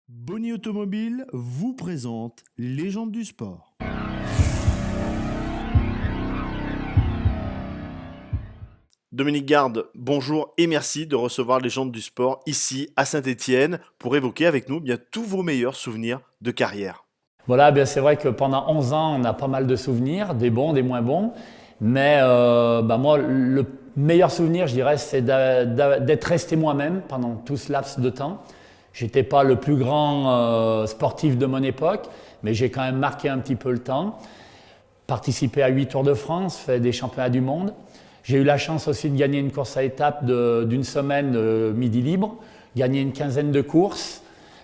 Boni Automobile vous présente Légende du sport. Dominique Garde, bonjour et merci de recevoir Légende du sport ici à Saint-Étienne pour évoquer avec nous bien tous vos meilleurs souvenirs de carrière. Voilà, bien c'est vrai que pendant 11 ans, on a pas mal de souvenirs, des bons, des moins bons. Mais moi, le meilleur souvenir, je dirais, c'est d'être resté moi-même pendant tout ce laps de temps. J'étais pas le plus grand sportif de mon époque, mais j'ai quand même marqué un petit peu le temps. Participé à 8 Tours de France, fait des championnats du monde. J'ai eu la chance aussi de gagner une course à étapes d'une semaine de midi libre, gagner une quinzaine de courses,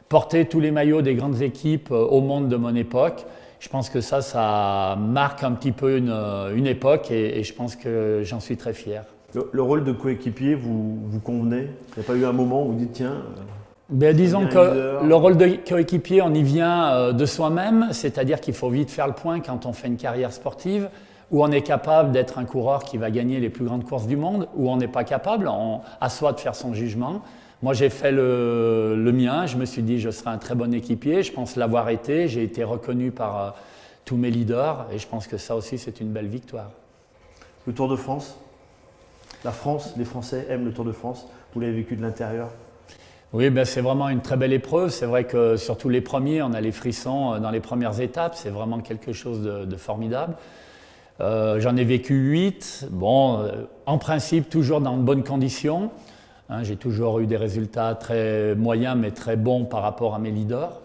porter tous les maillots des grandes équipes au monde de mon époque. Je pense que ça marque un petit peu une époque et je pense que j'en suis très fier. Le rôle de coéquipier vous convenait? Il n'y a pas eu un moment où vous dites tiens. Disons que le rôle de coéquipier, on y vient de soi-même, c'est-à-dire qu'il faut vite faire le point quand on fait une carrière sportive, où on est capable d'être un coureur qui va gagner les plus grandes courses du monde, où on n'est pas capable, à soi de faire son jugement. Moi, j'ai fait le mien, je me suis dit je serai un très bon équipier, je pense l'avoir été, j'ai été reconnu par tous mes leaders, et je pense que ça aussi c'est une belle victoire. Le Tour de France, la France, les Français aiment le Tour de France, vous l'avez vécu de l'intérieur? Oui, c'est vraiment une très belle épreuve. C'est vrai que surtout les premiers, on a les frissons dans les premières étapes. C'est vraiment quelque chose de formidable. J'en ai vécu 8. En principe, toujours dans de bonnes conditions. J'ai toujours eu des résultats très moyens, mais très bons par rapport à mes leaders.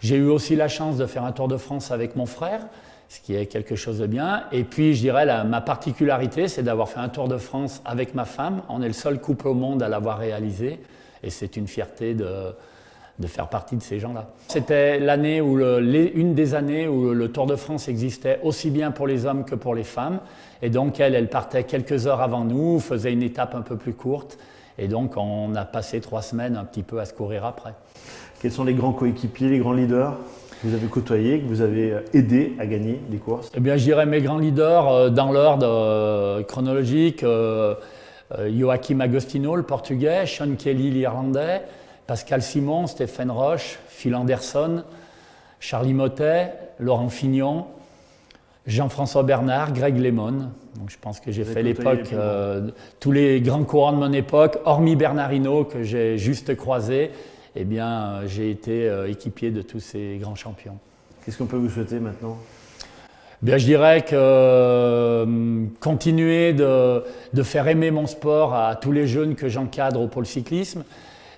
J'ai eu aussi la chance de faire un Tour de France avec mon frère, ce qui est quelque chose de bien. Et puis, je dirais, ma particularité, c'est d'avoir fait un Tour de France avec ma femme. On est le seul couple au monde à l'avoir réalisé. Et c'est une fierté de faire partie de ces gens-là. C'était l'année où une des années où le Tour de France existait aussi bien pour les hommes que pour les femmes. Et donc elle partait quelques heures avant nous, faisait une étape un peu plus courte. Et donc on a passé 3 semaines un petit peu à se courir après. Quels sont les grands coéquipiers, les grands leaders que vous avez côtoyés, que vous avez aidés à gagner des courses? Je dirais mes grands leaders dans l'ordre chronologique. Joachim Agostino, le portugais, Sean Kelly, l'irlandais, Pascal Simon, Stéphane Roche, Phil Anderson, Charlie Mottet, Laurent Fignon, Jean-François Bernard, Greg LeMond. Donc je pense que j'ai fait l'époque, tous les grands coureurs de mon époque, hormis Bernard Hinault que j'ai juste croisé, j'ai été équipier de tous ces grands champions. Qu'est-ce qu'on peut vous souhaiter maintenant? Je dirais que continuer de faire aimer mon sport à tous les jeunes que j'encadre au pôle cyclisme.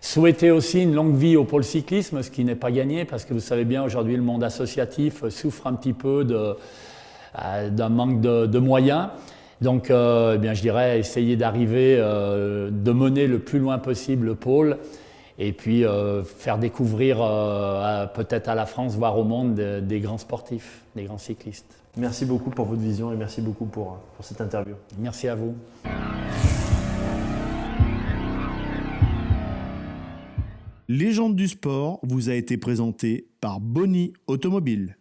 Souhaiter aussi une longue vie au pôle cyclisme, ce qui n'est pas gagné, parce que vous savez bien, aujourd'hui, le monde associatif souffre un petit peu d'un manque de moyens. Donc, je dirais essayer d'arriver, de mener le plus loin possible le pôle, et puis faire découvrir peut-être à la France, voire au monde, des grands sportifs, des grands cyclistes. Merci beaucoup pour votre vision et merci beaucoup pour cette interview. Merci à vous. Légende du sport vous a été présenté par Boni Automobile.